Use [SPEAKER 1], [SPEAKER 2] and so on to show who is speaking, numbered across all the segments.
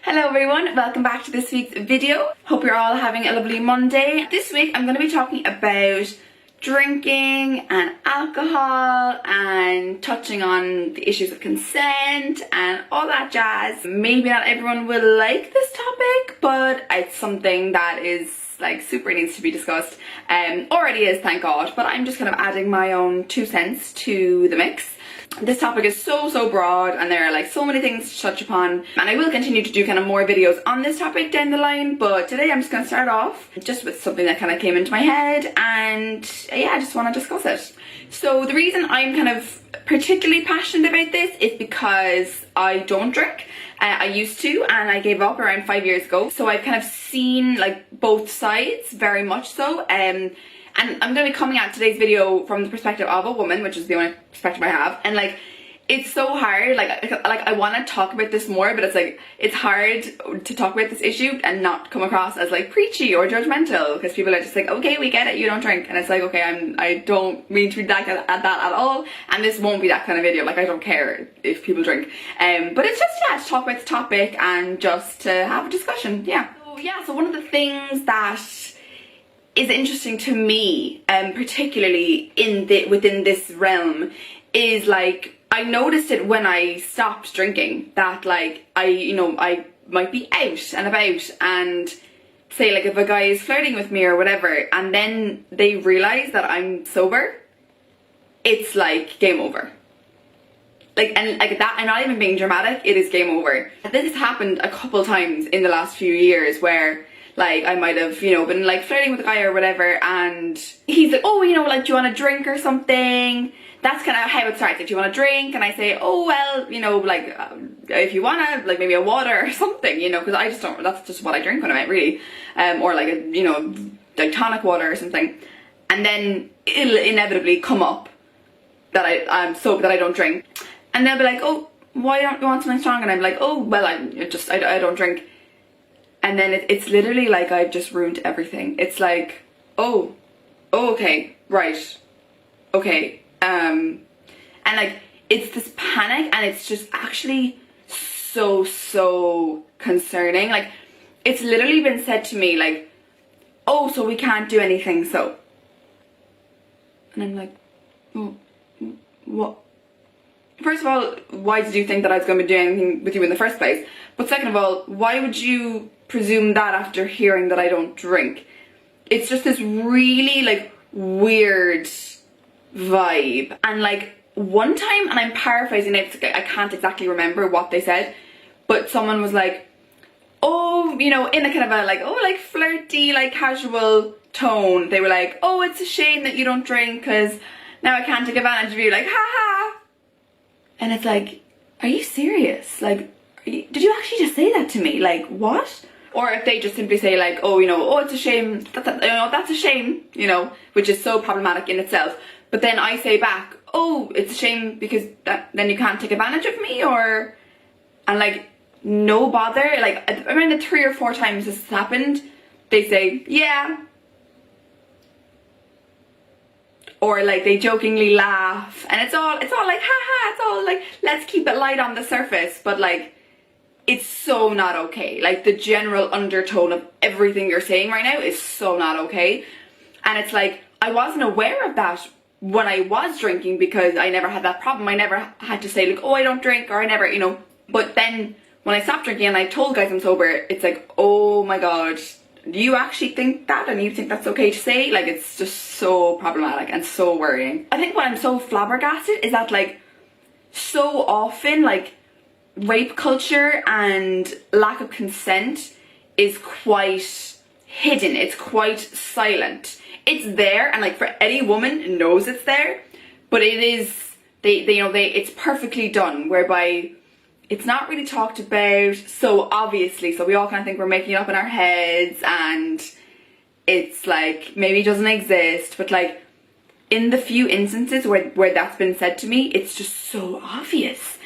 [SPEAKER 1] Hello everyone, welcome back to this week's video. Hope you're all having a lovely Monday. This week I'm going to be talking about drinking and alcohol and touching on the issues of consent and all that jazz. Maybe not everyone will like this topic, but it's something that is like super needs to be discussed. Already is, thank God, but I'm just kind of adding my own 2 cents to the mix. This topic is so broad and there are like so many things to touch upon, and I will continue to do kind of more videos on this topic down the line, but today I'm just going to start off just with something that kind of came into my head, and yeah, I just want to discuss it. So the reason I'm kind of particularly passionate about this is because I don't drink. I used to, and I gave up around 5 years ago, so I've kind of seen like both sides very much so. And I'm going to be coming at today's video from the perspective of a woman, which is the only perspective I have. And like, it's so hard, like I want to talk about this more, but it's like, it's hard to talk about this issue and not come across as like preachy or judgmental, because people are just like, okay, we get it, you don't drink. And it's like, okay, I don't mean to be that at all, and this won't be that kind of video. Like, I don't care if people drink. But it's just, yeah, to talk about the topic and just to have a discussion, yeah. So one of the things that is interesting to me, particularly within this realm, is like, I noticed it when I stopped drinking, that like I might be out and about, and say like if a guy is flirting with me or whatever, and then they realise that I'm sober, it's like game over. And that, I'm not even being dramatic, it is game over. This has happened a couple times in the last few years where like I might have, been like flirting with a guy or whatever, and he's like, oh, like, do you want a drink or something? That's kind of how it starts. Like, do you want a drink? And I say, oh, well, like, if you want to, like, maybe a water or something, because I just don't, that's just what I drink when I'm out, really. Or like like tonic water or something. And then it'll inevitably come up that I'm sober, that I don't drink. And they'll be like, oh, why don't you want something strong? And I'm like, oh, well, I don't drink. And then it's literally like I've just ruined everything. It's like, oh, okay, right, okay. And like, it's this panic, and it's just actually so concerning. Like, it's literally been said to me like, oh, so we can't do anything, so. And I'm like, oh, what? First of all, why did you think that I was going to be doing anything with you in the first place? But second of all, why would you presume that after hearing that I don't drink? It's just this really like weird vibe. And like one time, and I'm paraphrasing it, I can't exactly remember what they said, but someone was like, oh, in a kind of a like, oh, like flirty, like casual tone, they were like, oh, it's a shame that you don't drink because now I can't take advantage of you, like, haha. And it's like, are you serious? Like, did you actually just say that to me? Like, what? Or if they just simply say like, oh, oh, it's a shame, that's a shame, which is so problematic in itself. But then I say back, oh, it's a shame because then you can't take advantage of me, and like, no bother. Like, around the 3 or 4 times this has happened, they say, yeah. Or like, they jokingly laugh, and it's all like, haha, it's all like, let's keep it light on the surface, but like, it's so not okay. Like, the general undertone of everything you're saying right now is so not okay. And it's like, I wasn't aware of that when I was drinking, because I never had that problem. I never had to say like, oh, I don't drink, or I never, But then when I stopped drinking and I told guys I'm sober, it's like, oh my God, do you actually think that? And you think that's okay to say? Like, it's just so problematic and so worrying. I think what I'm so flabbergasted is that like, so often like, rape culture and lack of consent is quite hidden. It's quite silent. It's there, and like, for any woman knows it's there, but it is, it's perfectly done, whereby it's not really talked about so obviously, so we all kind of think we're making it up in our heads, and it's like, maybe it doesn't exist, but like, in the few instances where that's been said to me, it's just so obvious.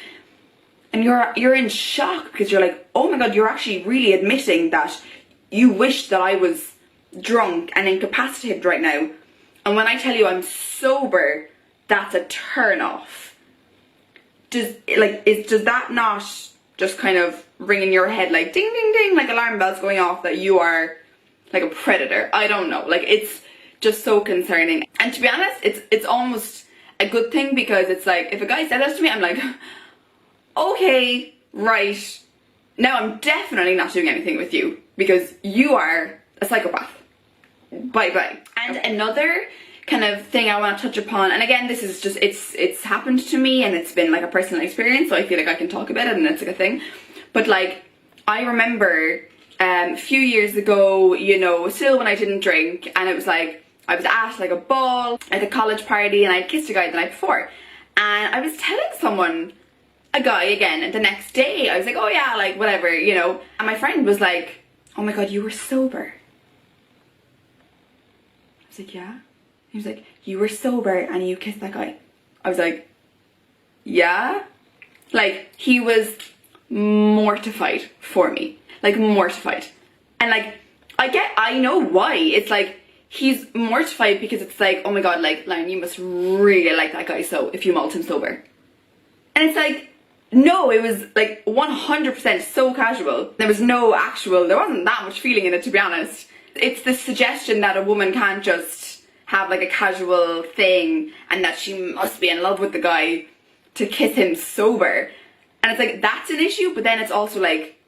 [SPEAKER 1] And you're in shock, because you're like, oh my God, you're actually really admitting that you wish that I was drunk and incapacitated right now. And when I tell you I'm sober, that's a turn off. Does that not just kind of ring in your head like ding ding ding, like alarm bells going off that you are like a predator. I don't know, like it's just so concerning. And to be honest, it's almost a good thing, because it's like if a guy said this to me, I'm like, okay, right, now I'm definitely not doing anything with you because you are a psychopath. Bye bye. And another kind of thing I want to touch upon, and again, this is just, it's happened to me and it's been like a personal experience, so I feel like I can talk about it and it's like a thing. But like, I remember a few years ago, you know, still when I didn't drink, and it was like, I was at like a ball, at a college party, and I'd kissed a guy the night before. And I was telling someone, a guy again, and the next day, I was like, oh yeah, like whatever, you know. And my friend was like, oh my god, you were sober. I was like, yeah. He was like, you were sober and you kissed that guy. I was like, yeah? Like, he was mortified for me. Like, mortified. And like, I know why. It's like, he's mortified because it's like, oh my god, like, Lauren, you must really like that guy so if you mulled him sober. And it's like, no, it was like 100% so casual. There wasn't that much feeling in it, to be honest. It's the suggestion that a woman can't just have like a casual thing and that she must be in love with the guy to kiss him sober. And it's like, that's an issue, but then it's also like,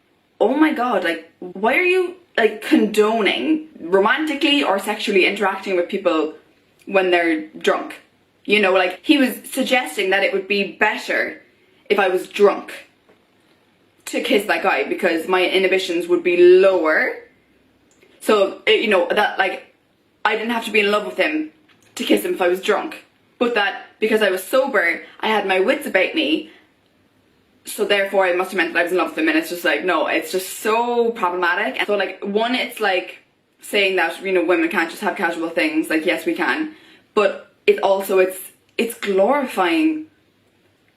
[SPEAKER 1] oh my god, like, why are you like condoning romantically or sexually interacting with people when they're drunk? You know, like, he was suggesting that it would be better if I was drunk to kiss that guy because my inhibitions would be lower. So, you know, that like, I didn't have to be in love with him to kiss him if I was drunk. But that because I was sober, I had my wits about me, so therefore it must have meant that I was in love with him. And it's just like, no, it's just so problematic. And so like, one, it's like saying that, you know, women can't just have casual things. Like, yes, we can. But it also, it's glorifying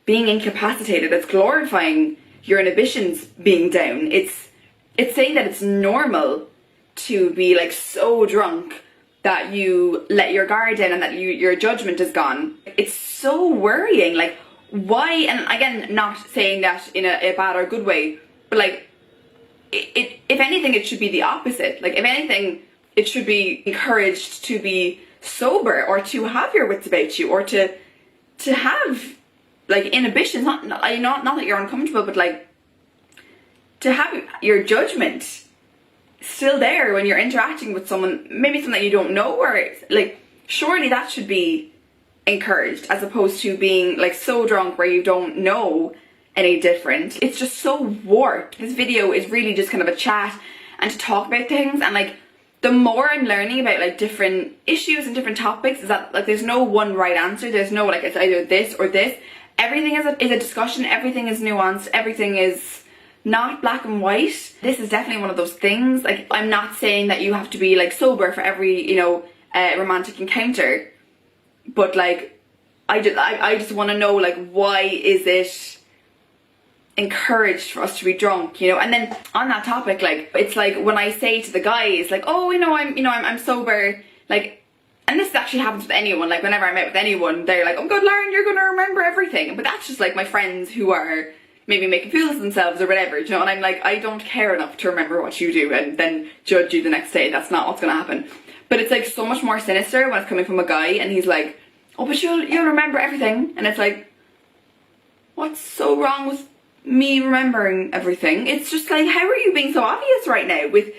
[SPEAKER 1] being incapacitated. It's glorifying your inhibitions being down. It's saying that it's normal to be like so drunk that you let your guard in and that your judgment is gone. It's so worrying. Like, why? And again, not saying that in a bad or good way, but like, if anything, it should be the opposite. Like, if anything, it should be encouraged to be sober or to have your wits about you or to have like inhibitions. Not that you're uncomfortable, but like to have your judgment still there when you're interacting with someone, maybe someone that you don't know, or like, surely that should be encouraged as opposed to being like so drunk where you don't know any different. It's just so warped. This video is really just kind of a chat and to talk about things, and like, the more I'm learning about like different issues and different topics is that like, there's no one right answer. There's no like, it's either this or this. Everything is a discussion. Everything is nuanced. Everything is not black and white. This is definitely one of those things. Like, I'm not saying that you have to be like sober for every, you know, romantic encounter, but like, I just want to know, like, why is it encouraged for us to be drunk, you know? And then on that topic, like, it's like when I say to the guys like, oh, I'm sober, like, and this actually happens with anyone, like whenever I'm out with anyone, they're like, oh god, Lauren, you're gonna remember everything. But that's just like my friends who are maybe making fools of themselves or whatever, you know? And I'm like, I don't care enough to remember what you do and then judge you the next day. That's not what's gonna happen. But it's like so much more sinister when it's coming from a guy and he's like, oh, but you'll remember everything. And it's like, what's so wrong with me remembering everything? It's just like, how are you being so obvious right now with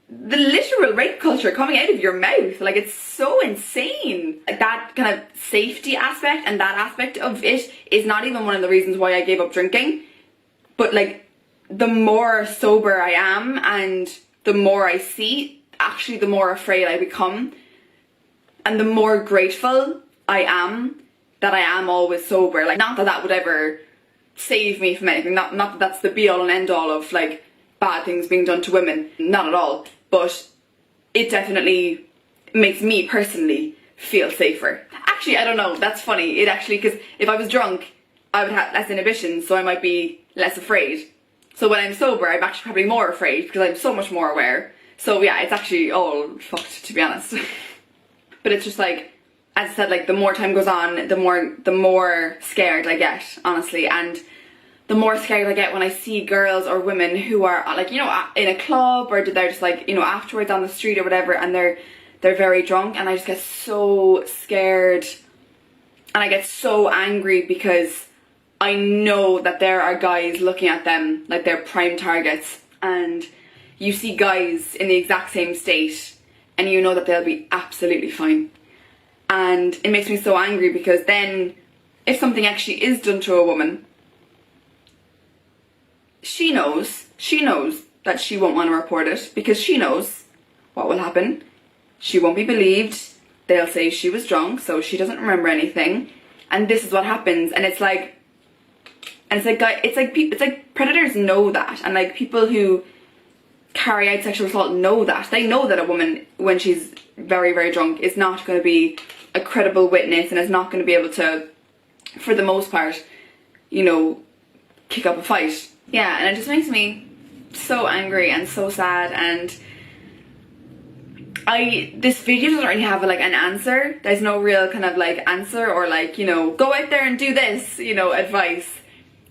[SPEAKER 1] the literal rape culture coming out of your mouth? Like, it's so insane. Like, that kind of safety aspect and that aspect of it is not even one of the reasons why I gave up drinking. But like, the more sober I am and the more I see, actually the more afraid I become, and the more grateful I am that I am always sober. Like, not that that would ever save me from anything, not that that's the be all and end all of like bad things being done to women, not at all, but it definitely makes me personally feel safer. Actually, I don't know, that's funny, it actually, because if I was drunk I would have less inhibitions, so I might be less afraid. So when I'm sober I'm actually probably more afraid because I'm so much more aware. So yeah, it's actually all fucked, to be honest. But it's just like, as I said, like, the more time goes on, the more scared I get, honestly. And the more scared I get when I see girls or women who are like, you know, in a club, or they're just like, you know, afterwards on the street or whatever, and they're very drunk, and I just get so scared and I get so angry because I know that there are guys looking at them like they're prime targets, and you see guys in the exact same state and you know that they'll be absolutely fine. And it makes me so angry because then if something actually is done to a woman, she knows that she won't want to report it because she knows what will happen. She won't be believed. They'll say she was drunk, so she doesn't remember anything. And this is what happens. And it's like predators know that, and like people who carry out sexual assault know that. They know that a woman, when she's very, very drunk, is not going to be a credible witness and is not going to be able to, for the most part, you know, kick up a fight. Yeah, and it just makes me so angry and so sad. And this video doesn't really have like an answer. There's no real kind of like answer or like, you know, go out there and do this, you know, advice.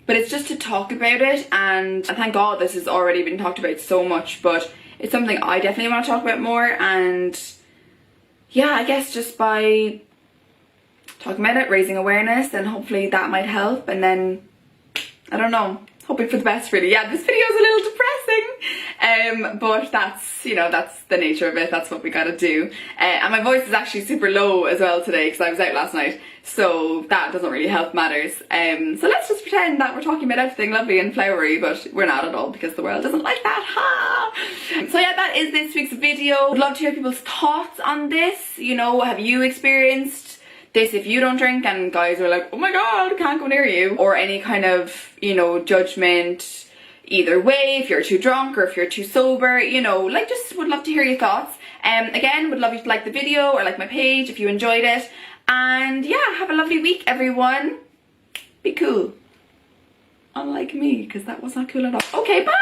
[SPEAKER 1] But it's just to talk about it, and thank God this has already been talked about so much, but it's something I definitely want to talk about more. And yeah, I guess just by talking about it, raising awareness, and hopefully that might help. And then, I don't know, hoping for the best really. Yeah, this video is a little depressing, but that's, you know, that's the nature of it. That's what we gotta do. And my voice is actually super low as well today because I was out last night, so that doesn't really help matters. So let's just pretend that we're talking about everything lovely and flowery, but we're not at all because the world doesn't like that. Ha! So yeah, that is this week's video. Would love to hear people's thoughts on this. You know, have you experienced this if you don't drink and guys are like, oh my god, can't go near you? Or any kind of, you know, judgment either way, if you're too drunk or if you're too sober, you know, like, just would love to hear your thoughts. Again, would love you to like the video or like my page if you enjoyed it. And yeah, have a lovely week, everyone. Be cool. Unlike me, because that was not cool at all. Okay, bye!